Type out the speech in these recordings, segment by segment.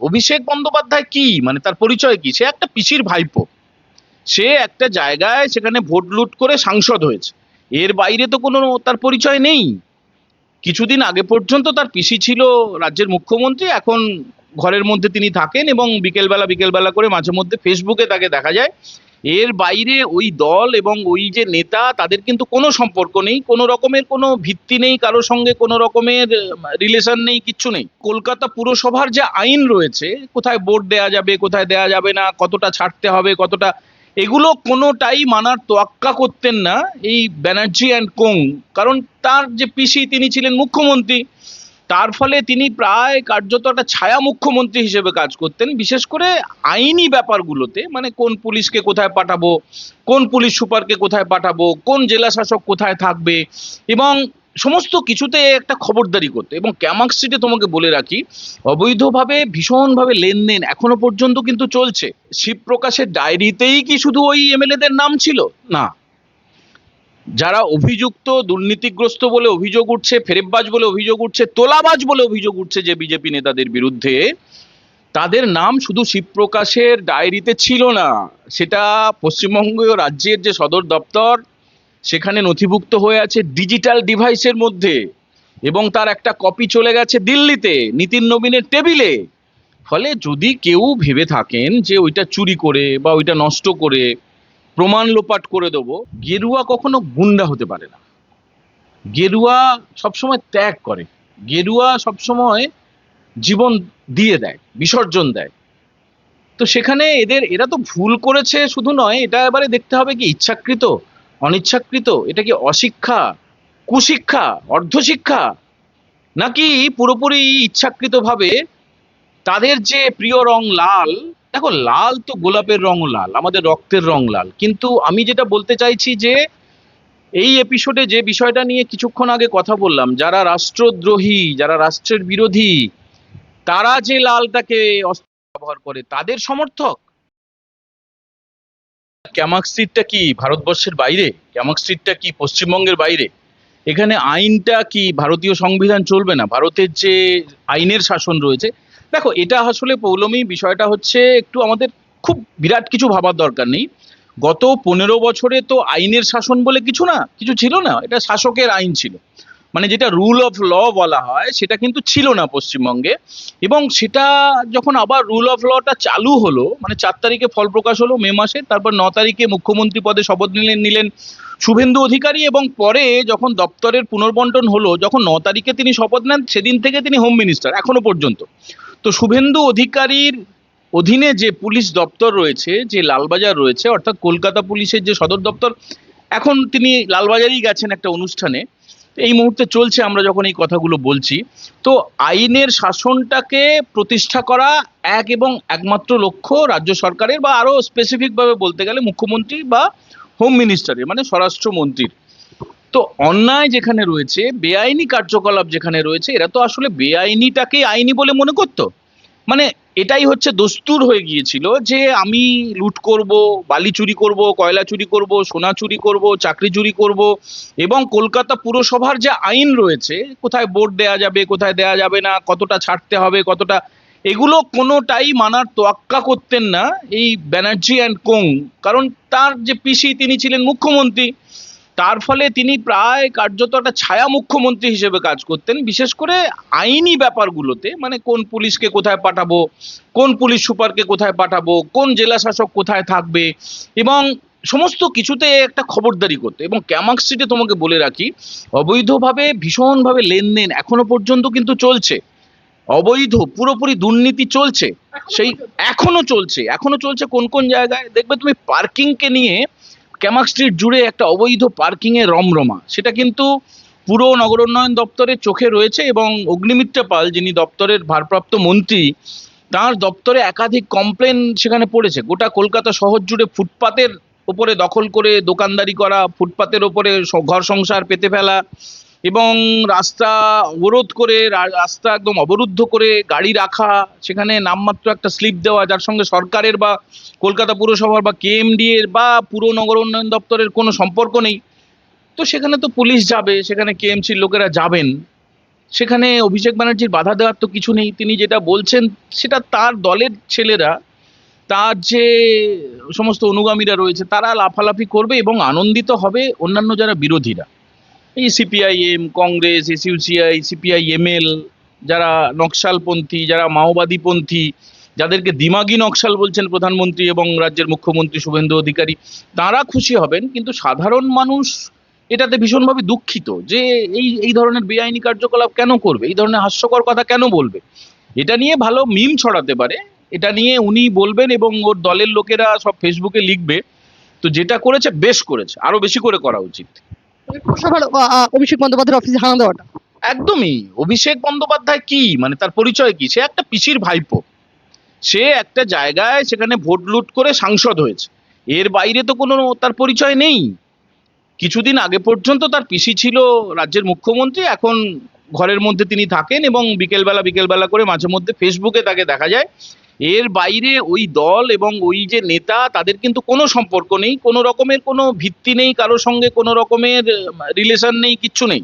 অভিষেক বন্দ্যোপাধ্যায় কি, মানে তার পরিচয় কি? সে একটা পিসির ভাইপো। সে একটা জায়গায় সেখানে ভোট লুট করে সাংসদ হয়েছে। এর বাইরে তো কোনো তার পরিচয় নেই। কিছুদিন আগে পর্যন্ত তার পিসি ছিল রাজ্যের মুখ্যমন্ত্রী। এখন ঘরের মধ্যে তিনি থাকেন এবং বিকেলবেলা বিকেলবেলা করে মাঝে মধ্যে ফেসবুকে তাকে দেখা যায়। এর বাইরে ওই দল এবং ওই যে নেতা, তাদের কিন্তু কোনো সম্পর্ক নেই, কোনো রকমের কোনো ভিত্তি নেই, কারোর সঙ্গে কোনো রকমের রিলেশন নেই, কিচ্ছু নেই। কলকাতা পুরসভার যে আইন রয়েছে, কোথায় ভোট দেয়া যাবে কোথায় দেয়া যাবে না, কতটা ছাড়তে হবে কতটা, এগুলো কোনোটাই মানার তোয়াক্কা করতেন না এই ব্যানার্জি অ্যান্ড কোং। কারণ তার যে পিসি তিনি ছিলেন মুখ্যমন্ত্রী, তার ফলে তিনি প্রায় কার্যত একটা ছায়া মুখ্যমন্ত্রী হিসেবে কাজ করতেন, বিশেষ করে আইনি ব্যাপারগুলোতে। মানে কোন পুলিশকে কোথায় পাঠাবো, কোন পুলিশ সুপারকে কোথায় পাঠাবো, কোন জেলা শাসক কোথায় থাকবে, এবং সমস্ত কিছুতে একটা খবরদারি করতে। এবং ক্যামাক স্ট্রিটে তোমাকে বলে রাখি, অবৈধভাবে ভীষণভাবে লেনদেন এখনো পর্যন্ত কিন্তু চলছে। শিবপ্রকাশের ডায়েরিতেই কি শুধু ওই এমএলএদের নাম ছিল? না, যারা অভিযুক্ত, দুর্নীতিগ্রস্ত বলে অভিযোগ উঠছে, ফেরেববাজ বলে অভিযোগ উঠছে, তোলাবাজ বলে অভিযোগ উঠছে যে বিজেপি নেতাদের বিরুদ্ধে, তাদের নাম শুধু শিবপ্রকাশের ডায়েরিতে ছিল না। সেটা পশ্চিমবঙ্গ রাজ্যের যে সদর দপ্তর, সেখানে নথিভুক্ত হয়ে আছে ডিজিটাল ডিভাইসের মধ্যে, এবং তার একটা কপি চলে গেছে দিল্লিতে নিতিন নবীনের টেবিলে। ফলে যদি কেউ ভেবে থাকেন যে ওইটা চুরি করে বা ওইটা নষ্ট করে প্রমাণ লোপাট করে দেবো, গেরুয়া কখনো গুন্ডা হতে পারে না। গেরুয়া সবসময় ত্যাগ করে, গেরুয়া সবসময় জীবন দিয়ে দেয়, বিসর্জন দেয়। তো সেখানে এরা তো ভুল করেছে শুধু নয়, এটা এবারে দেখতে হবে কি ইচ্ছাকৃত, অনিচ্ছাকৃত, এটা কি অশিক্ষা, কুশিক্ষা, অর্ধশিক্ষা, নাকি পুরোপুরি ইচ্ছাকৃতভাবে তাদের যে প্রিয় রং লাল। দেখো, লাল তো গোলাপের রঙও লাল, আমাদের রক্তের রং লাল। কিন্তু আমি যেটা বলতে চাইছি যে এই এপিসোডে যে বিষয়টা নিয়ে কিছুক্ষণ আগে কথা বললাম, যারা রাষ্ট্রদ্রোহী, যারা রাষ্ট্রের বিরোধী, তারা যে লালটাকে অস্ত্র ব্যবহার করে, তাদের সমর্থক। ক্যামাক স্ট্রিটটা কি ভারতবর্ষের বাইরে? ক্যামাক স্ট্রিটটা কি পশ্চিমবঙ্গের বাইরে? এখানে আইনটা কি ভারতীয় সংবিধান চলবে না? ভারতের যে আইনের শাসন রয়েছে, দেখো এটা আসলে পৌলমী, বিষয়টা হচ্ছে একটু আমাদের খুব বিরাট কিছু ভাবার দরকার নেই। গত 15 বছরে তো আইনের শাসন বলে কিছু ছিল না, এটা শাসকের আইন ছিল। মানে যেটা রুল অফ ল বলা হয়, সেটা কিন্তু ছিল না পশ্চিমবঙ্গে। এবং সেটা যখন আবার রুল অফ লটা চালু হলো, মানে 4 তারিখে ফল প্রকাশ হলো মে মাসে, তারপর 9 তারিখে মুখ্যমন্ত্রী পদে শপথ নিলেন শুভেন্দু অধিকারী, এবং পরে যখন দপ্তরের পুনর্বন্টন হলো, যখন 9 তারিখে তিনি শপথ নেন, সেদিন থেকে তিনি হোম মিনিস্টার এখনো পর্যন্ত। তো শুভেন্দু অধিকারীর অধীনে যে পুলিশ দপ্তর রয়েছে, যে লালবাজার রয়েছে, অর্থাৎ কলকাতা পুলিশের যে সদর দপ্তর, এখন তিনি লালবাজারেই গেছেন একটা অনুষ্ঠানে। এই মুহূর্তে চলছে আমরা যখন এই কথাগুলো বলছি। তো আইনের শাসনটাকে প্রতিষ্ঠা করা এক এবং একমাত্র লক্ষ্য রাজ্য সরকারের, বা আরো স্পেসিফিক ভাবে বলতে গেলে মুখ্যমন্ত্রী বা হোম মিনিস্টারের, মানে স্বরাষ্ট্রমন্ত্রীর। তো অন্যায় যেখানে রয়েছে, বেআইনি কার্যকলাপ যেখানে রয়েছে, এরা তো আসলে বেআইনিটাকে আইনি বলে মনে করতো। মানে এটাই হচ্ছে দস্তুর হয়ে গিয়েছিল যে আমি লুট করব, বালি চুরি করব, কয়লা চুরি করব, সোনা চুরি করব, চাকরি চুরি করব। এবং কলকাতা পুরসভার যে আইন রয়েছে, কোথায় ভোট দেয়া যাবে কোথায় দেয়া যাবে না, কতটা ছাড়তে হবে কতটা, এগুলো কোনোটাই মানার তোয়াক্কা করতেন না এই ব্যানার্জি অ্যান্ড কোং। কারণ তার যে পিসি তিনি ছিলেন মুখ্যমন্ত্রী, তার ফলে তিনি প্রায় কার্যত একটা ছায়া মুখ্যমন্ত্রী হিসেবে কাজ করতেন, বিশেষ করে আইনি ব্যাপারগুলোতে। মানে কোন পুলিশকে কোথায় পাঠাবো, কোন পুলিশ সুপারকে কোথায় পাঠাবো, কোন জেলা শাসক কোথায় থাকবে, এবং সমস্ত কিছুতে একটা খবরদারি করতে। এবং ক্যামাক স্ট্রিটে তোমাকে বলে রাখি, অবৈধভাবে ভীষণভাবে লেনদেন এখনো পর্যন্ত কিন্তু চলছে। অবৈধ পুরোপুরি দুর্নীতি চলছে, সেই এখনো চলছে। কোন কোন জায়গায় দেখবে তুমি পার্কিংকে নিয়ে ক্যামাক স্ট্রিট জুড়ে একটা অবৈধ পার্কিং এর রমরমা। সেটা কিন্তু পুরো নগরোন্নয়ন দপ্তরের চোখে রয়েছে, এবং অগ্নিমিত্রা পাল যিনি দপ্তরের ভারপ্রাপ্ত মন্ত্রী, তার দপ্তরে একাধিক কমপ্লেন সেখানে পড়েছে। গোটা কলকাতা শহর জুড়ে ফুটপাতের ওপরে দখল করে দোকানদারি করা, ফুটপাতের ওপরে ঘর সংসার পেতে ফেলা, এবং রাস্তা অবরোধ করে, রাস্তা একদম অবরুদ্ধ করে গাড়ি রাখা, সেখানে নামমাত্র একটা স্লিপ দেওয়া, যার সঙ্গে সরকারের বা কলকাতা পুরসভার বা কেএমডি এর বা পুরো নগর উন্নয়ন দপ্তরের কোনো সম্পর্ক নেই। তো সেখানে তো পুলিশ যাবে, সেখানে কেএমসির লোকেরা যাবেন, সেখানে অভিষেক ব্যানার্জির বাধা দেওয়ার তো কিছু নেই। তিনি যেটা বলছেন সেটা তার দলের ছেলেরা, তার যে সমস্ত অনুগামীরা রয়েছে তারা লাফালাফি করবে এবং আনন্দিত হবে অন্যান্য যারা বিরোধীরা, এই সিপিআইএম, কংগ্রেস, এসইউসিআই, সিপিআইএমএল, যারা নকশালপন্থী, যারা মাওবাদীপন্থী, যাদেরকে দিমাগি নকশাল বলছেন প্রধানমন্ত্রী এবং রাজ্যের মুখ্যমন্ত্রী শুভেন্দু অধিকারী, তারা খুশি হবেন। কিন্তু সাধারণ মানুষ এটাতে ভীষণভাবে দুঃখিত যে এই এই ধরনের বেআইনি কার্যকলাপ কেন করবে, এই ধরনের হাস্যকর কথা কেন বলবে। এটা নিয়ে ভালো মিম ছড়াতে পারে, এটা নিয়ে উনি বলবেন এবং ওর দলের লোকেরা সব ফেসবুকে লিখবে। তো যেটা করেছে বেশ করেছে, আরো বেশি করে করা উচিত। পুরসভার অভিষেক বন্দ্যোপাধ্যায়ের অফিসে হানা দেওয়াটা একদমই। অভিষেক বন্দ্যোপাধ্যায় কি, মানে তার পরিচয় কি? সে একটা পিসির ভাইপো। সে একটা জায়গায় সেখানে ভোট লুট করে সাংসদ হয়েছে, এর বাইরে তো কোনো তার পরিচয় নেই। কিছুদিন আগে পর্যন্ত তার পিসি ছিল রাজ্যের মুখ্যমন্ত্রী, এখন ঘরের মধ্যে তিনি থাকেন এবং বিকেলবেলা বিকেলবেলা করে মাঝে মধ্যে ফেসবুকে তাকে দেখা যায়। এর বাইরে ওই দল এবং ওই যে নেতা, তাদের কিন্তু কোনো সম্পর্ক নেই, কোনো রকমের কোনো ভিত্তি নেই, কারোর সঙ্গে কোনো রকমের রিলেশন নেই, কিচ্ছু নেই।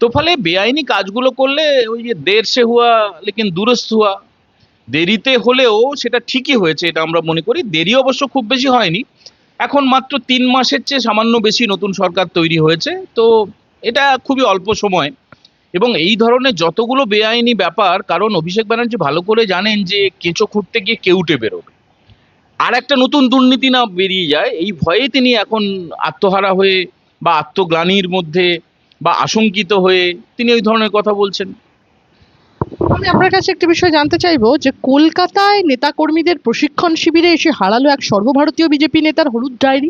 তো ফলে বেআইনি কাজগুলো করলে ওই যে দের সে হুয়া লেকিন দুরস্ত হুয়া, দেরিতে হলেও সেটা ঠিকই হয়েছে, এটা আমরা মনে করি। দেরি অবশ্য খুব বেশি হয়নি, এখন মাত্র 3 মাসের চেয়ে সামান্য বেশি নতুন সরকার তৈরি হয়েছে, তো এটা খুবই অল্প সময়। এবং এই ধরনের যতগুলো বেআইনি ব্যাপার, কারণ অভিষেক ব্যানার্জি ভালো করে জানেন যে কেঁচো খুঁড়তে গিয়ে কেউটে বেরোবে, আর একটা নতুন দুর্নীতি না বেরিয়ে যায়, এই ভয়ে তিনি এখন আত্মহারা হয়ে বা আত্মগ্লানির মধ্যে বা আশঙ্কিত হয়ে তিনি ওই ধরনের কথা বলছেন। আমি আপনার কাছে একটা বিষয় জানতে চাইবো যে কলকাতায় নেতাকর্মীদের প্রশিক্ষণ শিবিরে এসে হারালো এক সর্বভারতীয় বিজেপি নেতার হলুদ ডায়েরি।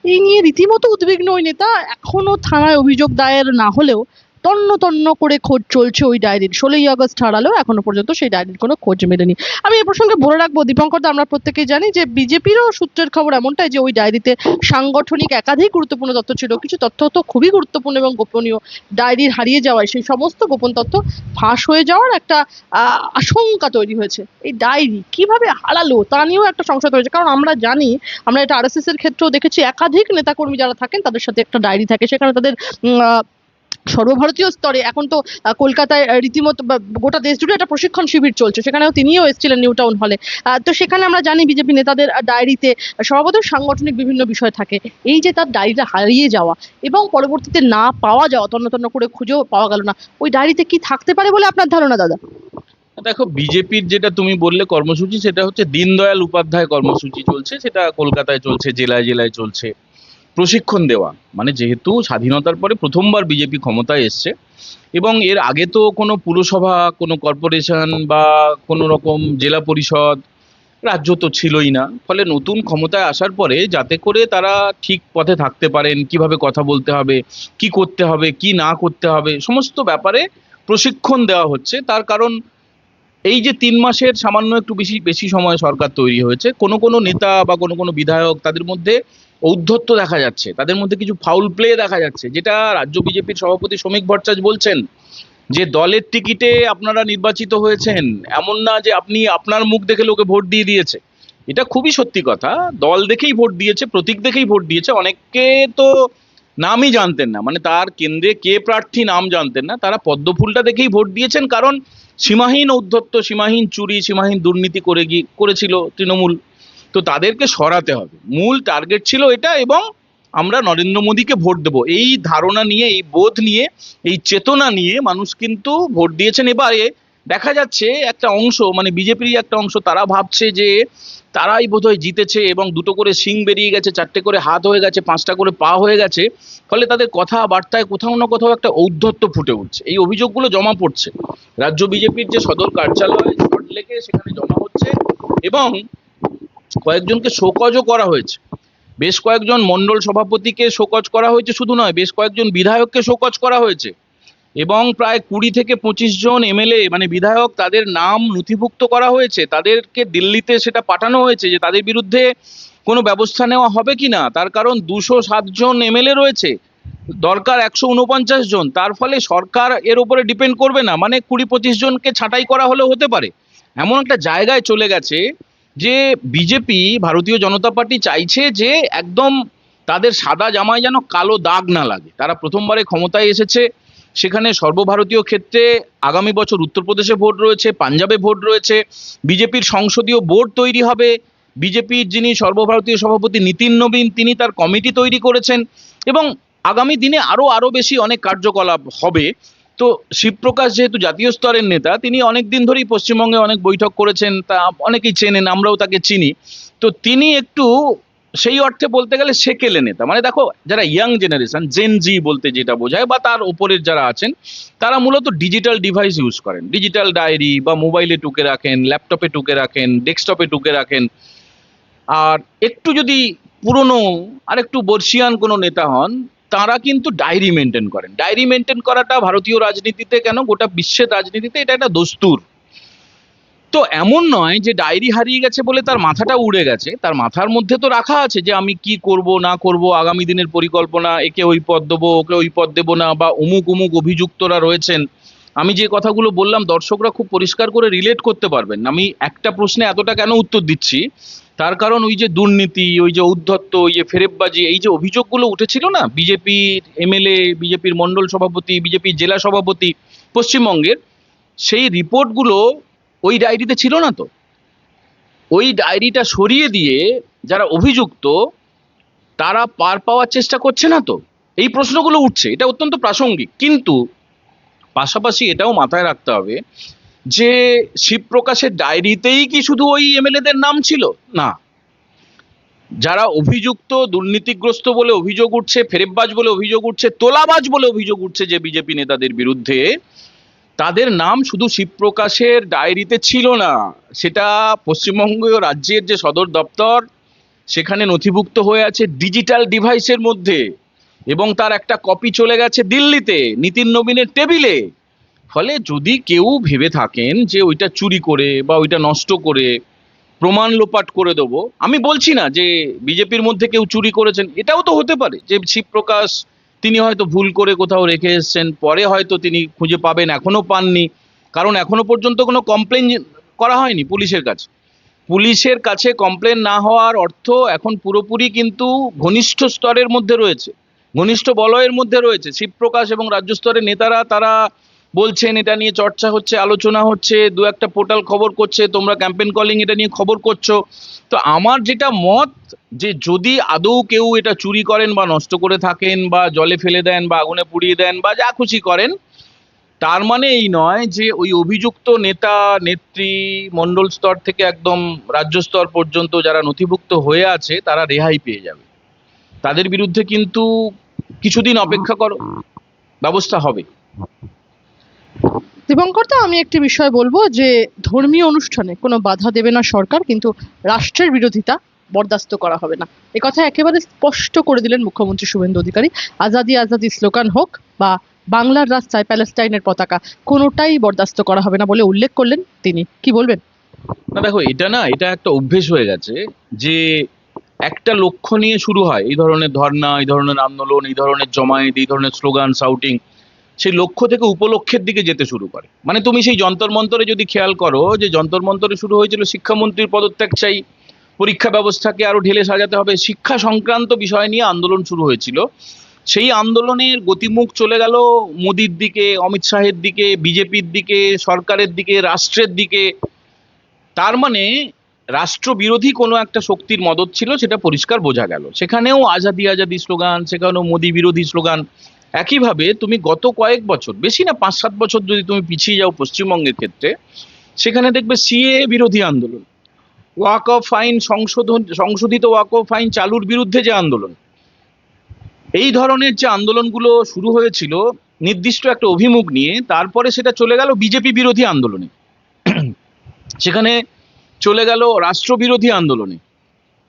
এই নিয়ে রীতিমতো উদ্বিগ্ন ওই নেতা। এখনো থানায় অভিযোগ দায়ের না হলেও তন্ন তন্ন করে খোঁজ চলছে ওই ডায়েরির। 16ই আগস্ট হারালো, এখনো পর্যন্ত সেই ডায়েরির কোনো খোঁজ মেলেনি। আমি এ প্রসঙ্গে বলে রাখবো দীপঙ্কর দা, আমরা প্রত্যেকেই জানি যে বিজেপিরও সূত্রের খবর এমনটাই যে ওই ডায়েরিতে সাংগঠনিক একাধিক গুরুত্বপূর্ণ তথ্য ছিল। কিছু তথ্য তো খুবই গুরুত্বপূর্ণ এবং গোপনীয়। ডায়েরির হারিয়ে যাওয়ায় সেই সমস্ত গোপন তথ্য ফাঁস হয়ে যাওয়ার একটা আশঙ্কা তৈরি হয়েছে। এই ডায়েরি কিভাবে হারালো তা নিয়েও একটা সংশয় হয়েছে, কারণ আমরা জানি, আমরা এটা আরএসএস এর ক্ষেত্রেও দেখেছি, একাধিক নেতাকর্মী যারা থাকেন তাদের সাথে একটা ডায়েরি থাকে, সেখানে তাদের সর্বভারতীয় স্তরে এখন তো কলকাতায় রীতিমতো গোটা দেশ জুড়ে একটা প্রশিক্ষণ শিবির চলছে, সেখানেও তিনিও এসেছিলেন নিউ টাউন হলে। তো সেখানে আমরা জানি বিজেপি নেতাদের ডায়েরিতে স্বভাবতই সাংগঠনিক বিভিন্ন বিষয় থাকে। এই যে তার ডায়েরিটা হারিয়ে যাওয়া এবং পরবর্তীতে না পাওয়া যাওয়া, তন্ন তন্ন করে খুঁজেও পাওয়া গেল না, ওই ডায়েরিতে কি থাকতে পারে বলে আপনার ধারণা দাদা? দেখো, বিজেপির যেটা তুমি বললে কর্মসূচি, সেটা হচ্ছে দীনদয়াল উপাধ্যায় কর্মসূচি চলছে, সেটা কলকাতায় চলছে, জেলায় জেলায় চলছে। প্রশিক্ষণ দেওয়া মানে, যেহেতু স্বাধীনতার পরে প্রথমবার বিজেপি ক্ষমতায় এসছে এবং এর আগে তো কোনো পুরসভা, কোনো কর্পোরেশন বা কোনো রকম জেলা পরিষদ, রাজ্য তো ছিলই না। ফলে নতুন ক্ষমতায় আসার পরে যাতে করে তারা ঠিক পথে থাকতে পারেন, কিভাবে কথা বলতে হবে, কি করতে হবে, কি না করতে হবে, সমস্ত ব্যাপারে প্রশিক্ষণ দেওয়া হচ্ছে। তার কারণ এই যে 3 মাসের সামান্য একটু বেশি বেশি সময় সরকার তৈরি হয়েছে, কোনো কোনো নেতা বা কোনো কোনো বিধায়ক, তাদের মধ্যে ঔদ্ধত্য দেখা যাচ্ছে, তাদের মধ্যে কিছু ফাউল প্লে দেখা যাচ্ছে, যেটা রাজ্য বিজেপির সভাপতি শ্রমিক ভট্টাচার্য বলছেন যে দলের টিকিটে আপনারা নির্বাচিত হয়েছেন, এমন না যে আপনি আপনার মুখ দেখে লোকে ভোট দিয়ে দিয়েছে। এটা খুবই সত্যি কথা, দল দেখেই ভোট দিয়েছে, প্রতীক দেখেই ভোট দিয়েছে। অনেককে তো নামই জানতেন না, মানে তার কেন্দ্রে কে প্রার্থী নাম জানতেন না, তারা পদ্মফুলটা দেখেই ভোট দিয়েছেন, কারণ সীমাহীন ঔদ্ধত্য, সীমাহীন চুরি, সীমাহীন দুর্নীতি করেছিল তৃণমূল। তো তাদেরকে সরাতে হবে, মূল টার্গেট ছিল এটা। এবং আমরা নরেন্দ্র মোদীকে ভোট দেবো, এই ধারণা নিয়ে, এই বোধ নিয়ে, এই চেতনা নিয়ে মানুষ কিন্তু ভোট দিয়েছেন। এবারে দেখা যাচ্ছে একটা অংশ, মানে বিজেপির একটা অংশ, তারা ভাবছে যে তারাই বোধহয় জিতেছে এবং 2টো করে শিং বেরিয়ে গেছে, 4টে করে হাত হয়ে গেছে, 5টা করে পা হয়ে গেছে। ফলে তাদের কথাবার্তায় কোথাও না কোথাও একটা ঔদ্ধত্য ফুটে উঠছে। এই অভিযোগগুলো জমা পড়ছে রাজ্য বিজেপির যে সদর কার্যালয় সল্টলেকে, সেখানে জমা হচ্ছে এবং কয়েকজনকে শোকজও করা হয়েছে। বেশ কয়েকজন মণ্ডল সভাপতিকে শোকজ করা হয়েছে, শুধু নয়, বেশ কয়েকজন বিধায়ককে শোকজ করা হয়েছে এবং প্রায় 20 থেকে 25 জন এমএলএ মানে বিধায়ক, তাদের নাম নথিভুক্ত করা হয়েছে, তাদেরকে দিল্লিতে সেটা পাঠানো হয়েছে যে তাদের বিরুদ্ধে কোনো ব্যবস্থা নেওয়া হবে কিনা। তার কারণ 207 জন এমএলএ রয়েছে, দরকার 149 জন। তার ফলে সরকার এর উপরে ডিপেন্ড করবে না, মানে 20-25 জনকে ছাঁটাই করা হলেও হতে পারে। এমন একটা জায়গায় চলে গেছে যে বিজেপি, ভারতীয় জনতা পার্টি চাইছে যে একদম তাদের সাদা জামায় যেন কালো দাগ না লাগে। তারা প্রথমবারে ক্ষমতায় এসেছে, সেখানে সর্বভারতীয় ক্ষেত্রে আগামী বছর উত্তরপ্রদেশে ভোট রয়েছে, পাঞ্জাবে ভোট রয়েছে, বিজেপির সংসদীয় বোর্ড তৈরি হবে, বিজেপির যিনি সর্বভারতীয় সভাপতি নীতিন নবীন তিনি তার কমিটি তৈরি করেছেন, এবং আগামী দিনে আরো বেশি অনেক কার্যকলাপ হবে। তো শিবপ্রকাশ যেহেতু জাতীয় স্তরের নেতা, তিনি অনেক দিন ধরেই পশ্চিমবঙ্গে অনেক বৈঠক করেছেন, তা অনেকেই চেনেন, আমরাও তাকে চিনি। তো তিনি একটু সেই অর্থে বলতে গেলে সেকেলে নেতা, মানে দেখো যারা ইয়াং জেনারেশন জেন জি বলতে যেটা বোঝায় বা তার ওপরের যারা আছেন, তারা মূলত ডিজিটাল ডিভাইস ইউজ করেন, ডিজিটাল ডায়েরি বা মোবাইলে টুকে রাখেন, ল্যাপটপে টুকে রাখেন, ডেস্কটপে টুকে রাখেন। আর একটু যদি পুরনো আর একটু বর্ষিয়ান কোনো নেতা হন, তারা কিন্তু ডায়েরি মেনটেন করেন। ডায়েরি মেনটেন করাটা ভারতীয় রাজনীতিতে কেন গোটা বিশ্বের রাজনীতিতে এটা একটা দস্তুর। তো এমন নয় যে ডায়েরি হারিয়ে গেছে বলে তার মাথাটা উড়ে গেছে, তার মাথার মধ্যে তো রাখা আছে যে আমি কি করব না করব, আগামী দিনের পরিকল্পনা, একে ওই পদ দেবো, ওকে ওই পদ দেবো না, বা অমুক অমুক অভিযুক্তরা রয়েছেন। আমি যে কথাগুলো বললাম দর্শকরা খুব পরিষ্কার করে রিলেট করতে পারবেন। আমি একটা প্রশ্নে এতটা কেন উত্তর দিচ্ছি, তার কারণ ওই যে দুর্নীতি, ওই যে ঔদ্ধত্য, ওই যে ফেরেববাজি, এই যে অভিযোগগুলো উঠেছিল না, বিজেপির এমএলএ, বিজেপির মন্ডল সভাপতি, বিজেপির জেলা সভাপতি পশ্চিমবঙ্গের, সেই রিপোর্টগুলো ওই ডায়েরিতে ছিল না তো। ওই ডায়েরিটা সরিয়ে দিয়ে যারা অভিযুক্ত তারা পার পাওয়ার চেষ্টা করছে না তো। এই প্রশ্নগুলো উঠছে, এটা অত্যন্ত প্রাসঙ্গিক। কিন্তু পাশাপাশি এটাও মাথায় রাখতে হবে যে শিবপ্রকাশের ডায়েরিতেই কি শুধু ওই এমএলএদের নাম ছিল? না, যারা অভিযুক্ত, দুর্নীতিগ্রস্ত বলে অভিযোগ উঠছে, ফেরেববাজ বলে অভিযোগ উঠছে, তোলাবাজ বলে অভিযোগ উঠছে যে বিজেপি নেতাদের বিরুদ্ধে, তাদের নাম শুধু শিবপ্রকাশের ডায়েরিতে ছিল না, সেটা পশ্চিমবঙ্গ রাজ্যের যে সদর দপ্তর সেখানে নথিভুক্ত হয়ে আছে ডিজিটাল ডিভাইসের মধ্যে, এবং তার একটা কপি চলে গেছে দিল্লিতে নীতিন নবীনের টেবিলে। ফলে যদি কেউ ভেবে থাকেন যে ওইটা চুরি করে বা ওইটা নষ্ট করে প্রমাণ লোপাট করে দেবো, আমি বলছি না যে বিজেপির মধ্যে কেউ চুরি করেছেন, এটাও তো হতে পারে যে শিবপ্রকাশ তিনি হয়তো ভুল করে কোথাও রেখে এসেছেন, পরে হয়তো তিনি খুঁজে পাবেন, এখনো পাননি, কারণ এখনো পর্যন্ত কোনো কমপ্লেন করা হয়নি পুলিশের কাছে। পুলিশের কাছে কমপ্লেন না হওয়ার অর্থ এখন পুরোপুরি কিন্তু ঘনিষ্ঠ স্তরের মধ্যে রয়েছে, ঘনিষ্ঠ বলয়ের মধ্যে রয়েছে শিবপ্রকাশ, এবং রাজ্য স্তরের নেতারা তারা বলছেন, এটা নিয়ে চর্চা হচ্ছে, আলোচনা হচ্ছে, দু একটা পোর্টাল খবর করছে, তোমরা ক্যাম্পেইন কলিং এটা নিয়ে খবর করছো। তো আমার যেটা মত, যে যদি আদৌ কেউ এটা চুরি করেন বা নষ্ট করে থাকেন বা জলে ফেলে দেন বা আগুনে পুড়িয়ে দেন বা যা খুশি করেন, তার মানে এই নয় যে ওই অভিযুক্ত নেতা নেত্রী মন্ডল স্তর থেকে একদম রাজ্য স্তর পর্যন্ত যারা নথিভুক্ত হয়ে আছে তারা রেহাই পেয়ে যাবে। তাদের বিরুদ্ধে কিন্তু কিছুদিন অপেক্ষা করো, ব্যবস্থা হবে। দিবঙ্কর দা, আমি একটি বিষয় বলবো যে ধর্মীয় অনুষ্ঠানে কোনো বাধা দেবে না সরকার, কিন্তু রাষ্ট্রের বিরোধিতা বরদাস্ত করা হবে না, একথা একেবারে স্পষ্ট করে দিলেন মুখ্যমন্ত্রী শুভেন্দু অধিকারী। আজাদি আজাদি স্লোগান হোক বা বাংলার রাস্তায় প্যালেস্টাইনের পতাকা, কোনোটাই বরদাস্ত করা হবে না বলে উল্লেখ করলেন তিনি। কি বলবেন? না দেখো, এটা একটা অভ্যেস হয়ে গেছে যে একটা লক্ষ্য নিয়ে শুরু হয় এই ধরনের ধর্ণা, এই ধরনের আন্দোলন, এই ধরনের জমায়েত, এই ধরনের স্লোগান শাউটিং, সেই লক্ষ্য থেকে উপলক্ষের দিকে যেতে শুরু করে। মানে তুমি সেই যন্তর মন্তরে যদি খেয়াল করো, যে যন্তর মন্তরে শুরু হয়েছিল শিক্ষামন্ত্রীর পদত্যাগ চাই, পরীক্ষা ব্যবস্থাকে আরো ঢেলে সাজাতে হবে, শিক্ষা সংক্রান্ত বিষয় নিয়ে আন্দোলন শুরু হয়েছিল। সেই আন্দোলনের গতিমুখ চলে গেল মোদির দিকে, অমিত শাহের দিকে, বিজেপির দিকে, সরকারের দিকে, রাষ্ট্রের দিকে। তার মানে রাষ্ট্রবিরোধী কোনো একটা শক্তির মদত ছিল, সেটা পরিষ্কার বোঝা গেল। সেখানেও আজাদি আজাদি স্লোগান, সেখানেও মোদি বিরোধী স্লোগান। একইভাবে তুমি গত কয়েক বছর, বেশি না 5-7 বছর যদি তুমি পিছিয়ে যাও পশ্চিমবঙ্গের ক্ষেত্রে, সেখানে দেখবে সিএ বিরোধী আন্দোলন, ওয়াক অফ ফাইন সংশোধিত ওয়াক অফ ফাইন চালুর বিরুদ্ধে যে আন্দোলন, এই ধরনের যে আন্দোলনগুলো শুরু হয়েছিল নির্দিষ্ট একটা অভিমুখ নিয়ে, তারপরে সেটা চলে গেল বিজেপি বিরোধী আন্দোলনে, সেখানে চলে গেল রাষ্ট্রবিরোধী আন্দোলনে,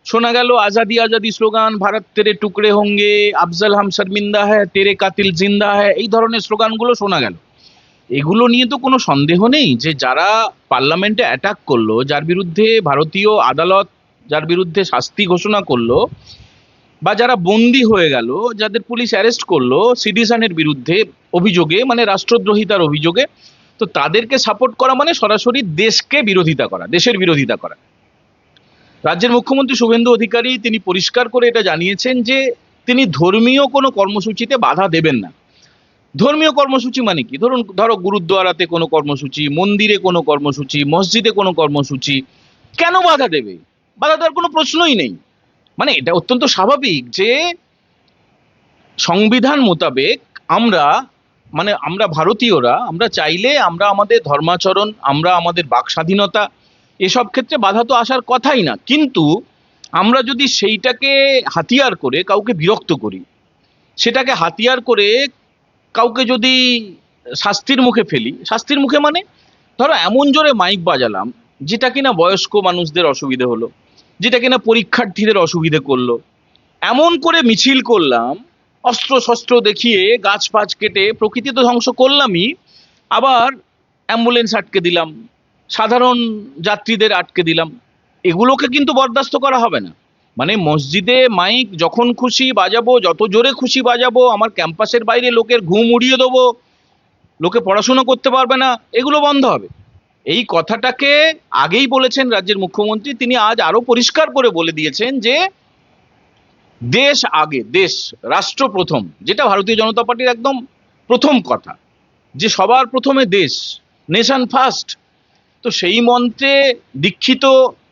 শোনা গেল আজাদি আজাদি স্লোগান, ভারত তেরে টুকরে হোঙ্গে, আফজল হাম শর্মিন্দা হ্যায়, তেরে কাতিল জিন্দা হ্যায়, এই ধরনের স্লোগানগুলো শোনা গেল। এগুলো নিয়ে তো কোনো সন্দেহ নেই যে যারা পার্লামেন্টে অ্যাটাক করলো, যার বিরুদ্ধে ভারতীয় আদালত যার বিরুদ্ধে শাস্তি ঘোষণা করলো, বা যারা বন্দী হয়ে গেল, যাদের পুলিশ অ্যারেস্ট করলো সিটিজেনের বিরুদ্ধে অভিযোগে, মানে রাষ্ট্রদ্রোহিতার অভিযোগে, তো তাদেরকে সাপোর্ট করা মানে সরাসরি দেশকে বিরোধিতা করা, দেশের বিরোধিতা করা। রাজ্যের মুখ্যমন্ত্রী শুভেন্দু অধিকারী তিনি পরিষ্কার করে এটা জানিয়েছেন যে তিনি ধর্মীয় কোনো কর্মসূচিতে বাধা দেবেন না। ধর্মীয় কর্মসূচি মানে কি, ধরো গুরুদ্বারাতে কোনো কর্মসূচি, মন্দিরে কোনো কর্মসূচি, মসজিদে কোনো কর্মসূচি, কেন বাধা দেবে? বাধা দেওয়ার কোনো প্রশ্নই নেই। মানে এটা অত্যন্ত স্বাভাবিক যে সংবিধান মোতাবেক আমরা, মানে আমরা ভারতীয়রা, আমরা চাইলে আমরা আমাদের ধর্মাচরণ, আমরা আমাদের বাক স্বাধীনতা, এসব ক্ষেত্রে বাধা তো আসার কথাই না। কিন্তু আমরা যদি সেইটাকে হাতিয়ার করে কাউকে বিরক্ত করি, সেটাকে হাতিয়ার করে কাউকে যদি শাস্তির মুখে ফেলি, শাস্তির মুখে মানে ধরো এমন জোরে মাইক বাজালাম যেটা কিনা বয়স্ক মানুষদের অসুবিধে হলো, যেটা কিনা পরীক্ষার্থীদের অসুবিধে করলো, এমন করে মিছিল করলাম, অস্ত্র শস্ত্র দেখিয়ে গাছ ফাছ কেটে, প্রকৃতি তো ধ্বংস করলামই, আবার অ্যাম্বুলেন্স আটকে দিলাম, সাধারণ যাত্রীদের আটকে দিলাম, এগুলোকে কিন্তু বরদাস্ত করা হবে না। মানে মসজিদে মাইক যখন খুশি বাজাবো, যত জোরে খুশি বাজাবো, আমার ক্যাম্পাসের বাইরে লোকের ঘুম উড়িয়ে দেবো, লোকে পড়াশোনা করতে পারবে না, এগুলো বন্ধ হবে। এই কথাটাকে আগেই বলেছেন রাজ্যের মুখ্যমন্ত্রী। তিনি আজ আরো পরিষ্কার করে বলে দিয়েছেন যে দেশ আগে, দেশ, রাষ্ট্র প্রথম, যেটা ভারতীয় জনতা পার্টির একদম প্রথম কথা, যে সবার প্রথমে দেশ, নেশন ফার্স্ট। তো সেই মন্ত্রে দীক্ষিত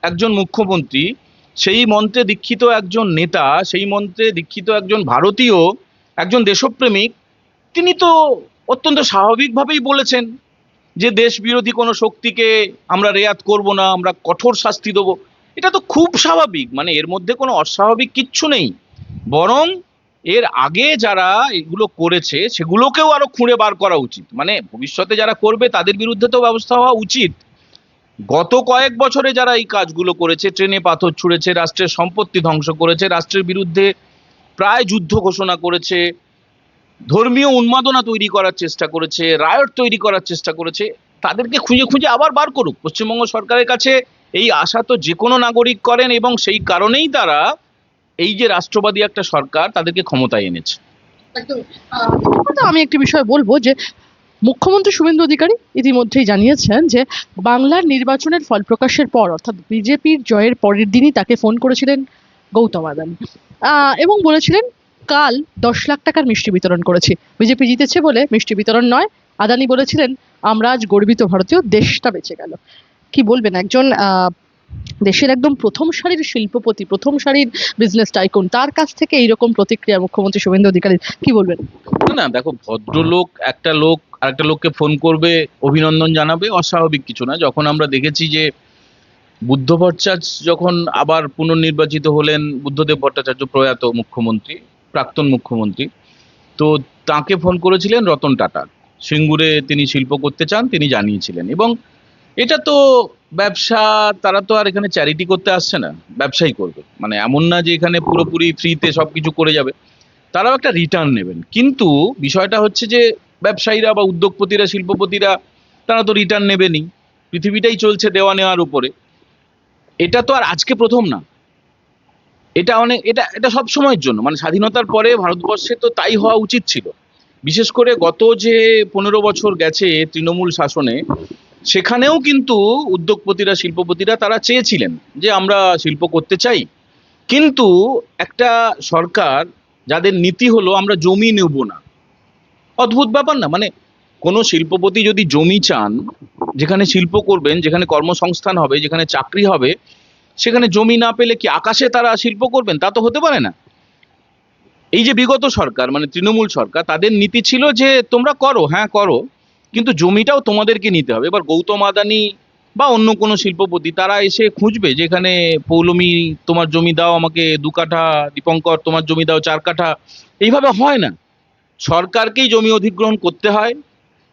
একজন মুখ্যমন্ত্রী, সেই মন্ত্রে দীক্ষিত একজন নেতা, সেই মন্ত্রে দীক্ষিত একজন ভারতীয়, একজন দেশপ্রেমিক, তিনি তো অত্যন্ত স্বাভাবিকভাবেই বলেছেন যে দেশ বিরোধী কোনো শক্তিকে আমরা রেয়াত করব না, আমরা কঠোর শাস্তি দেবো। এটা তো খুব স্বাভাবিক, মানে এর মধ্যে কোনো অস্বাভাবিক কিচ্ছু নেই। বরং এর আগে যারা এগুলো করেছে সেগুলোকেও আরো খুঁড়ে বার করা উচিত, মানে ভবিষ্যতে যারা করবে তাদের বিরুদ্ধে তো ব্যবস্থা হওয়া উচিত। গত কয়েক বছরে যারা এই কাজগুলো করেছে, ট্রেনে পাথর ছুঁড়েছে, রাষ্ট্রের সম্পত্তি ধ্বংস করেছে, রাষ্ট্রের বিরুদ্ধে প্রায় যুদ্ধ ঘোষণা করেছে, ধর্মীয় উন্মাদনা তৈরি করার চেষ্টা করেছে, রায়ট তৈরি করার চেষ্টা করেছে, তাদেরকে খুঁজে খুঁজে আবার বার করুক। পশ্চিমবঙ্গ সরকারের কাছে এই আশা তো যে কোনো নাগরিক করেন, এবং সেই কারণেই তারা এই যে রাষ্ট্রবাদী একটা সরকার, তাদেরকে ক্ষমতায় এনেছে। একদমই। প্রথমত আমি একটি বিষয় বলবো যে মুখ্যমন্ত্রী শুভেন্দু অধিকারী ইতিমধ্যেই জানিয়েছেন যে বাংলার নির্বাচনের ফল প্রকাশের পর, অর্থাৎ বিজেপির জয়ের পরের দিনই তাকে ফোন করেছিলেন গৌতম আদানি, এবং বলেছিলেন কাল 10 লাখ টাকার মিষ্টি বিতরণ করেছি, বিজেপি জিতেছে বলে মিষ্টি বিতরণ নয়। আদানি বলেছিলেন আমরা আজ গর্বিত ভারতীয়, দেশটা বেঁচে গেল। কি বলবেন একজন দেশের একদম প্রথম সারির শিল্পপতি, প্রথম সারির বিজনেস টাইকুন, তার কাছ থেকে এইরকম প্রতিক্রিয়া মুখ্যমন্ত্রী শুভেন্দু অধিকারী, কি বলবেন? না না, দেখো, ভদ্রলোক একটা লোক আরেকটা লোককে ফোন করবে, অভিনন্দন জানাবে, অস্বাভাবিক কিছু না। যখন আমরা দেখেছি যে বুদ্ধ ভট্টাচার্য যখন আবার পুনর্নির্বাচিত হলেন, বুদ্ধদেব ভট্টাচার্য প্রয়াত মুখ্যমন্ত্রী, প্রাক্তন মুখ্যমন্ত্রী, তো তাকে ফোন করেছিলেন রতন টাটা। সিঙ্গুরে তিনি শিল্প করতে চান, তিনি জানিয়েছিলেন। এবং এটা তো ব্যবসা, তারা তো আর এখানে চ্যারিটি করতে আসছে না, ব্যবসাই করবে। মানে এমন না যে এখানে পুরোপুরি ফ্রিতে সবকিছু করে যাবে, তারাও একটা রিটার্ন নেবেন। কিন্তু বিষয়টা হচ্ছে যে ব্যবসায়ীরা বা উদ্যোগপতিরা, শিল্পপতিরা, তারা তো রিটার্ন নেবেনই। পৃথিবীটাই চলছে দেওয়া নেওয়ার উপরে। এটা তো আর আজকে প্রথম না, এটা অনেক, এটা এটা সব সময়ের জন্য, মানে স্বাধীনতার পরে ভারতবর্ষে তো তাই হওয়া উচিত ছিল। বিশেষ করে গত যে 15 বছর গেছে তৃণমূল শাসনে, সেখানেও কিন্তু উদ্যোগপতিরা, শিল্পপতিরা তারা চেয়েছিলেন যে আমরা শিল্প করতে চাই। কিন্তু একটা সরকার যাদের নীতি হলো আমরা জমি নেব না, অদ্ভুত ব্যাপার না? মানে কোনো শিল্পপতি যদি জমি চান, যেখানে শিল্প করবেন, যেখানে কর্মসংস্থান হবে, যেখানে চাকরি হবে, সেখানে জমি না পেলে কি আকাশে তারা শিল্প করবেন? তা তো হতে পারে না। এই যে বিগত সরকার, মানে তৃণমূল সরকার, তাদের নীতি ছিল যে তোমরা করো, হ্যাঁ করো, কিন্তু জমিটাও তোমাদেরকে নিতে হবে। এবার গৌতম আদানি বা অন্য কোনো শিল্পপতি তারা এসে খুঁজবে যে এখানে পৌলমী তোমার জমি দাও আমাকে 2 কাঠা, দীপঙ্কর তোমার জমি দাও 4 কাঠা। এইভাবে হয় না। সরকারকেই জমি অধিগ্রহণ করতে হয়,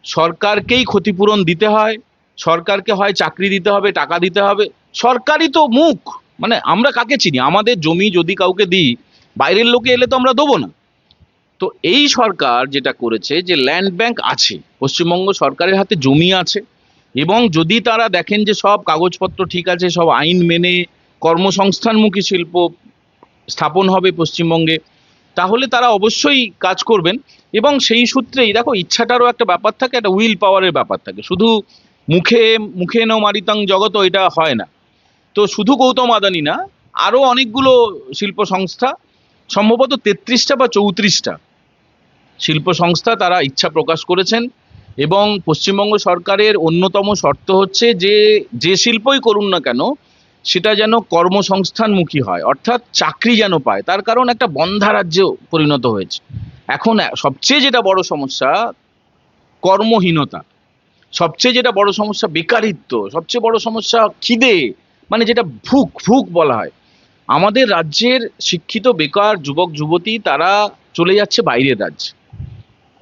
সরকারকেই ক্ষতিপূরণ দিতে হয়, সরকারকে হয় চাকরি দিতে হবে, টাকা দিতে হবে। সরকারই তো মুখ। মানে আমরা কাকে চিনি? আমাদের জমি যদি কাউকে দিই, বাইরের লোকে এলে তো আমরা দেবো না। তো এই সরকার যেটা করেছে, যে ল্যান্ড ব্যাংক আছে, পশ্চিমবঙ্গ সরকারের হাতে জমি আছে, এবং যদি তারা দেখেন যে সব কাগজপত্র ঠিক আছে, সব আইন মেনে কর্মসংস্থানমুখী শিল্প স্থাপন হবে পশ্চিমবঙ্গে, তাহলে তারা অবশ্যই কাজ করবেন। এবং সেই সূত্রেই দেখো, ইচ্ছাটারও একটা ব্যাপার থাকে, একটা উইল পাওয়ারের ব্যাপার থাকে। শুধু মুখে মুখে ন মারিতাং জগত, এটা হয় না। তো শুধু গৌতম আদানি না, আরো অনেকগুলো শিল্প সংস্থা, সম্ভবত 33টা বা 34টা, শিল্প সংস্থা তারা ইচ্ছা প্রকাশ করেছেন, এবং পশ্চিমবঙ্গ সরকারের অন্যতম শর্ত হচ্ছে যে যে শিল্পই করুন না কেন সেটা যেন কর্মসংস্থানমুখী হয়, অর্থাৎ চাকরি যেন পায়। তার কারণ একটা বন্ধ্যা রাজ্যে পরিণত হয়েছে এখন। সবচেয়ে যেটা বড় সমস্যা কর্মহীনতা, সবচেয়ে যেটা বড় সমস্যা বেকারিত্ব, সবচেয়ে বড় সমস্যা খিদে, মানে যেটা ভুক ভুক বলা হয়। আমাদের রাজ্যের শিক্ষিত বেকার যুবক যুবতী তারা চলে যাচ্ছে বাইরের রাজ্যে,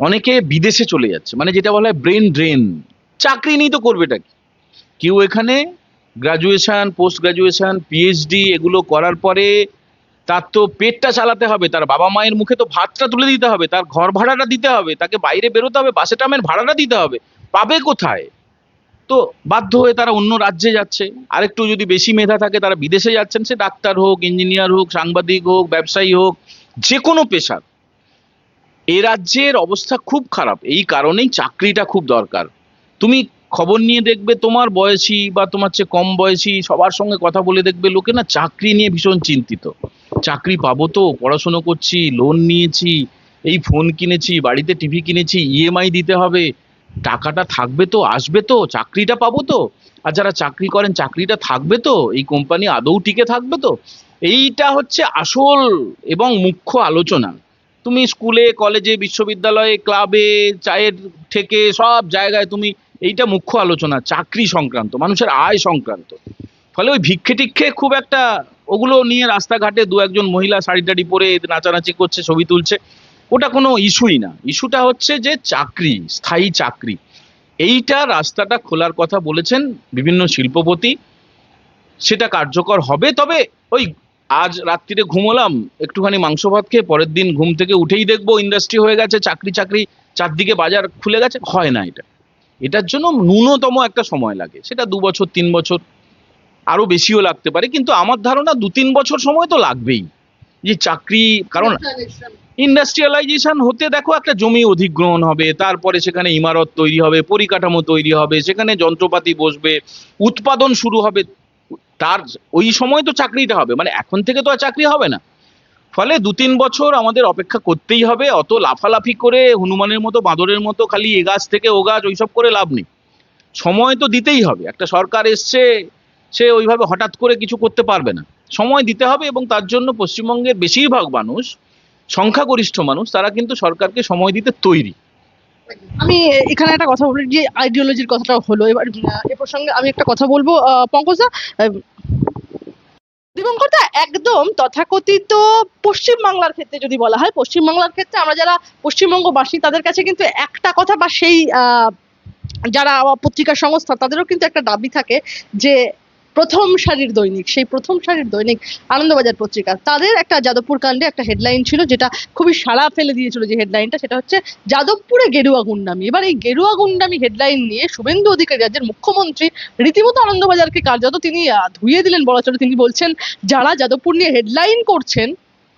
অনেকে বিদেশে চলে যাচ্ছে, মানে যেটা বলা হয় ব্রেন ড্রেন। চাকরি নেই তো করবেটা কি? কেউ এখানে গ্রাজুয়েশন, পোস্ট গ্রাজুয়েশন, পিএইচডি এগুলো করার পরে তার তো পেটটা চালাতে হবে, তার বাবা মায়ের মুখে তো ভাতটা তুলে দিতে হবে, তার ঘর ভাড়াটা দিতে হবে, তাকে বাইরে বেরোতে হবে, বাসে ট্রামের ভাড়াটা দিতে হবে, পাবে কোথায়? তো বাধ্য হয়ে তারা অন্য রাজ্যে যাচ্ছে। আরেকটু যদি বেশি মেধা থাকে তারা বিদেশে যাচ্ছেন, সে ডাক্তার হোক, ইঞ্জিনিয়ার হোক, সাংবাদিক হোক, ব্যবসায়ী হোক, যে কোনো পেশার। এ রাজ্যের অবস্থা খুব খারাপ, এই কারণেই চাকরিটা খুব দরকার। তুমি খবর নিয়ে দেখবে, তোমার বয়সী বা তোমার চেয়ে কম বয়সী সবার সঙ্গে কথা বলে দেখবে, লোকে না চাকরি নিয়ে ভীষণ চিন্তিত। চাকরি পাবো তো, পড়াশুনো করছি, লোন নিয়েছি, এই ফোন কিনেছি, বাড়িতে টিভি কিনেছি, ইএমআই দিতে হবে, টাকাটা থাকবে তো, আসবে তো, চাকরিটা পাবো তো, আর যারা চাকরি করেন চাকরিটা থাকবে তো, এই কোম্পানি আদৌ টিকে থাকবে তো। এইটা হচ্ছে আসল এবং মুখ্য আলোচনা। তুমি স্কুলে, কলেজে, বিশ্ববিদ্যালয়ে, ক্লাবে, চায়ের থেকে সব জায়গায় তুমি এইটা মুখ্য আলোচনা, চাকরি সংক্রান্ত, মানুষের আয় সংক্রান্ত। ফলে ওই ভিক্ষে টিক্ষে খুব একটা, ওগুলো নিয়ে রাস্তাঘাটে দু একজন মহিলা শাড়ি টাড়ি পরে নাচানাচি করছে, ছবি তুলছে, ওটা কোনো ইস্যুই না। ইস্যুটা হচ্ছে যে চাকরি, স্থায়ী চাকরি। এইটা রাস্তাটা খোলার কথা বলেছেন বিভিন্ন শিল্পপতি, সেটা কার্যকর হবে। তবে ওই আজ রাত্রিরে ঘুমোলাম একটুখানি মাংস ভাত খেয়ে, পরের দিন ঘুম থেকে উঠেই দেখবো ইন্ডাস্ট্রি হয়ে গেছে, চাকরি চাকরি, চারদিকে বাজার খুলে গেছে, হয় না। এটার জন্য ন্যূনতম একটা সময় লাগে, সেটা 2 বছর 3 বছর, আরো বেশিও লাগতে পারে, কিন্তু আমার ধারণা 2-3 বছর সময় তো লাগবেই। যে চাকরি, কারণ ইন্ডাস্ট্রিয়ালাইজেশন হতে দেখো একটা জমি অধিগ্রহণ হবে, তারপরে সেখানে ইমারত তৈরি হবে, পরিকাঠামো তৈরি হবে, সেখানে যন্ত্রপাতি বসবে, উৎপাদন শুরু হবে, তার ওই সময় তো চাকরিটা হবে, মানে এখন থেকে তো আর চাকরি হবে না। ফলে 2-3 বছর আমাদের অপেক্ষা করতেই হবে। অত লাফালাফি করে হনুমানের মতো, বাঁদরের মতো খালি এ গাছ থেকে ও গাছ ওইসব করে লাভ নেই। সময় তো দিতেই হবে, একটা সরকার এসছে, সে ওইভাবে হঠাৎ করে কিছু করতে পারবে না, সময় দিতে হবে। এবং তার জন্য পশ্চিমবঙ্গের বেশিরভাগ মানুষ, সংখ্যাগরিষ্ঠ মানুষ, তারা কিন্তু সরকারকে সময় দিতে তৈরি। আমি এখানে একটা কথা বলি, যে আইডিওলজির কথাটা হলো, এবার এ প্রসঙ্গে আমি একটা কথা বলবো। পঙ্কজদা, দিবঙ্কর দা, একদম তথাকথিত পশ্চিম বাংলার ক্ষেত্রে যদি বলা হয়, পশ্চিম বাংলার ক্ষেত্রে আমরা যারা পশ্চিমবঙ্গবাসী তাদের কাছে কিন্তু একটা কথা, বা সেই যারা পত্রিকা সংস্থা তাদেরও কিন্তু একটা দাবি থাকে যে প্রথম সারির দৈনিক, সেই প্রথম সারির দৈনিক আনন্দবাজার পত্রিকা, তাদের একটা যাদবপুর কাণ্ডে একটা হেডলাইন ছিল, যেটা খুবই সাড়া ফেলে দিয়েছিল। যে হেডলাইনটা, সেটা হচ্ছে যাদবপুরে গেরুয়া গুন্ডামি। এবার এই গেরুয়া গুন্ডামি হেডলাইন নিয়ে শুভেন্দু অধিকারী, রাজ্যের মুখ্যমন্ত্রী, রীতিমতো আনন্দবাজারকে কার্যত তিনি ধুইয়ে দিলেন বলা চলে। তিনি বলছেন, যারা যাদবপুর নিয়ে হেডলাইন করছেন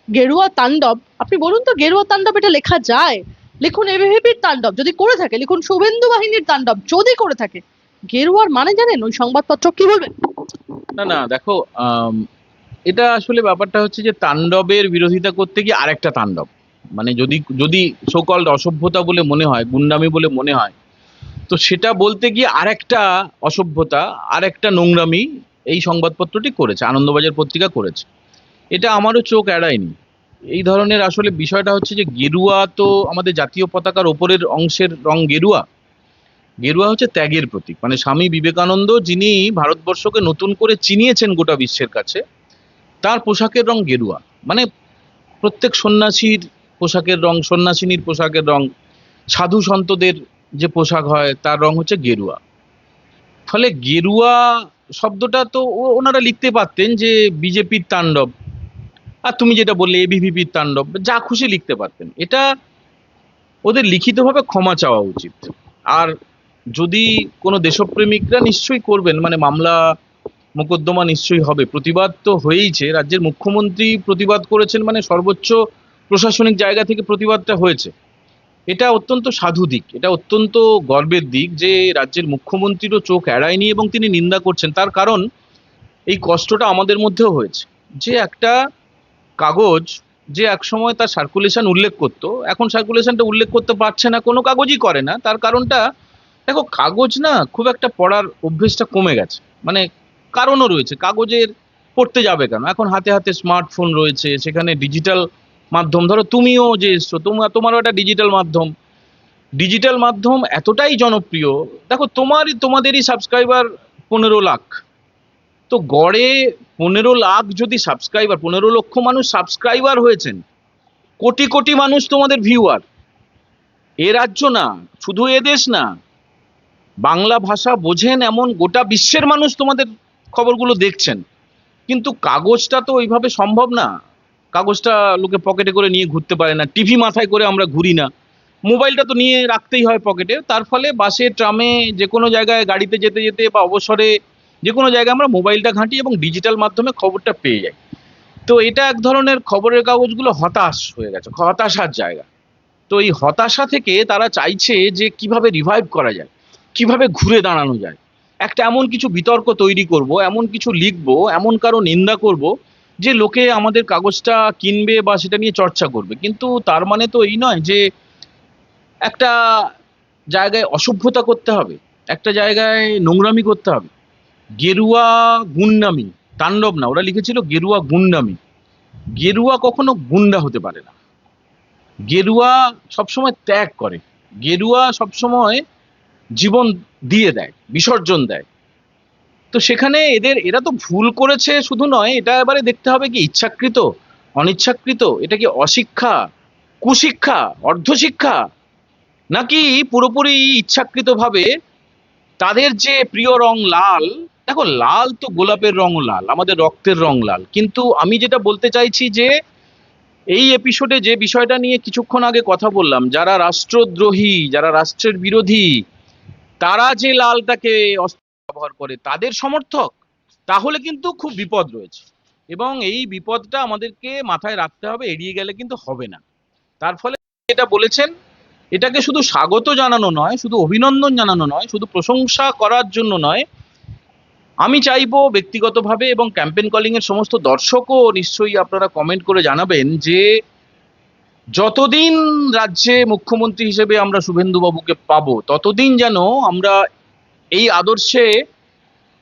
গেরুয়া তাণ্ডব, আপনি বলুন তো গেরুয়া তাণ্ডব এটা লেখা যায়? লিখুন এবিভিপির তাণ্ডব, যদি করে থাকে লিখুন শুভেন্দু বাহিনীর তাণ্ডব, যদি করে থাকে। গেরুয়ার মানে জানেন ওই সংবাদপত্র কি বলবেন? না না, দেখো, এটা আসলে ব্যাপারটা হচ্ছে যে তাণ্ডবের বিরোধিতা করতে গিয়ে আরেকটা তাণ্ডব, মানে যদি যদি সকল অসভ্যতা বলে মনে হয়, গুন্ডামি বলে মনে হয়, তো সেটা বলতে গিয়ে আরেকটা অসভ্যতা, আরেকটা নোংরামি এই সংবাদপত্রটি করেছে, আনন্দবাজার পত্রিকা করেছে। এটা আমারও চোখ এড়ায়নি। এই ধরনের আসলে বিষয়টা হচ্ছে যে গেরুয়া তো আমাদের জাতীয় পতাকার ওপরের অংশের রং গেরুয়া। গেরুয়া হচ্ছে ত্যাগের প্রতীক, মানে স্বামী বিবেকানন্দ যিনি ভারতবর্ষকে নতুন করে চিনিয়েছেন গোটা বিশ্বের কাছে, তার পোশাকের রং গেরুয়া। মানে প্রত্যেক সন্ন্যাসীর পোশাকের রং, সন্ন্যাসিনীর পোশাকের রং, সাধু সন্তদের যে পোশাক হয় তার রং হচ্ছে গেরুয়া। ফলে গেরুয়া শব্দটা তো ওনারা লিখতে পারতেন যে বিজেপির তাণ্ডব, আর তুমি যেটা বললে এবিভিপির তাণ্ডব, যা খুশি লিখতে পারতেন। এটা ওদের লিখিতভাবে ক্ষমা চাওয়া উচিত। আর যদি কোনো দেশপ্রেমিকরা নিশ্চয়ই করবেন, মানে মামলা মোকদ্দমা নিশ্চয়ই হবে, প্রতিবাদ তো হয়েইছে, রাজ্যের মুখ্যমন্ত্রী প্রতিবাদ করেছেন, মানে সর্বোচ্চ প্রশাসনিক জায়গা থেকে প্রতিবাদটা হয়েছে। এটা অত্যন্ত সাধু দিক, এটা অত্যন্ত গর্বের দিক যে রাজ্যের মুখ্যমন্ত্রীরও চোখ এড়ায়নি এবং তিনি নিন্দা করছেন। তার কারণ এই কষ্টটা আমাদের মধ্যেও হয়েছে, যে একটা কাগজ যে একসময় তার সার্কুলেশন উল্লেখ করতো, এখন সার্কুলেশনটা উল্লেখ করতে পারছে না, কোনো কাগজই করে না। তার কারণটা, দেখো কাগজ না খুব একটা পড়ার অভ্যেসটা কমে গেছে, মানে কারণও রয়েছে। কাগজের পড়তে যাবে কেন, এখন হাতে হাতে স্মার্টফোন রয়েছে, সেখানে ডিজিটাল মাধ্যম, ধরো তুমিও যে এসছো, তোমারও একটা ডিজিটাল মাধ্যম। ডিজিটাল মাধ্যম এতটাই জনপ্রিয়, দেখো তোমাদেরই সাবস্ক্রাইবার 15 লাখ। তো গড়ে 15 লাখ যদি সাবস্ক্রাইবার, 15 লক্ষ মানুষ সাবস্ক্রাইবার হয়েছেন, কোটি কোটি মানুষ তোমাদের ভিউয়ার। এ রাজ্য না, শুধু এ দেশ না, বাংলা ভাষা বোঝেন এমন গোটা বিশ্বের মানুষ তোমাদের খবরগুলো দেখছেন। কিন্তু কাগজটা তো ওইভাবে সম্ভব না। কাগজটা লোকে পকেটে করে নিয়ে ঘুরতে পারে না, টিভি মাথায় করে আমরা ঘুরি না, মোবাইলটা তো নিয়ে রাখতেই হয় পকেটে। তার ফলে বাসে, ট্রামে, যে কোনো জায়গায় গাড়িতে যেতে যেতে বা অবসরে যে কোনো জায়গায় আমরা মোবাইলটা ঘাঁটি এবং ডিজিটাল মাধ্যমে খবরটা পেয়ে যাই। তো এটা এক ধরনের, খবরের কাগজগুলো হতাশ হয়ে গেছে, হতাশার জায়গা। তো এই হতাশা থেকে তারা চাইছে যে কিভাবে রিভাইভ করা যায়, কিভাবে ঘুরে দাঁড়ানো যায়, একটা এমন কিছু বিতর্ক তৈরি করব, এমন কিছু লিখবো, এমন কারো নিন্দা করব যে লোকে আমাদের কাগজটা কিনবে বা সেটা নিয়ে চর্চা করবে। কিন্তু তার মানে তো এই নয় যে একটা জায়গায় অসভ্যতা করতে হবে, একটা জায়গায় নোংরামি করতে হবে। গেরুয়া গুন্ডামি, তাণ্ডব না, ওরা লিখেছিল গেরুয়া গুন্ডামি। গেরুয়া কখনো গুন্ডা হতে পারে না। গেরুয়া সবসময় ত্যাগ করে, গেরুয়া সবসময় জীবন দিয়ে দেয়, বিসর্জন দেয়। তো সেখানে এরা তো ভুল করেছে শুধু নয়, এটা এবারে দেখতে হবে কি ইচ্ছাকৃত, অনিচ্ছাকৃত, এটা কি অশিক্ষা, কুশিক্ষা, অর্ধশিক্ষা, নাকি পুরোপুরি ইচ্ছাকৃতভাবে তাদের যে প্রিয় রং লাল। দেখো লাল তো, গোলাপের রঙও লাল, আমাদের রক্তের রং লাল। কিন্তু আমি যেটা বলতে চাইছি যে এই এপিসোডে যে বিষয়টা নিয়ে কিছুক্ষণ আগে কথা বললাম, যারা রাষ্ট্রদ্রোহী, যারা রাষ্ট্রের বিরোধী, তারা যে লালটাকে অস্ত্র ব্যবহার করে, তাদের সমর্থক, তাহলে কিন্তু খুব বিপদ রয়েছে। এবং এই বিপদটা আমাদেরকে মাথায় রাখতে হবে, এড়িয়ে গেলে কিন্তু হবে না। তার ফলে এটা বলেছেন, এটাকে শুধু স্বাগত জানানো নয়, শুধু অভিনন্দন জানানো নয়, শুধু প্রশংসা করার জন্য নয়, আমি চাইবো ব্যক্তিগতভাবে, এবং ক্যাম্পেন কলিং এর সমস্ত দর্শকও নিশ্চয়ই আপনারা কমেন্ট করে জানাবেন যে যতদিন রাজ্যে মুখ্যমন্ত্রী হিসেবে আমরা শুভেন্দু বাবুকে পাবো, ততদিন যেন আমরা এই আদর্শে,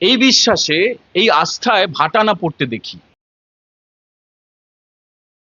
এই বিশ্বাসে, এই আস্থায় ভাটা না পড়তে দেখি।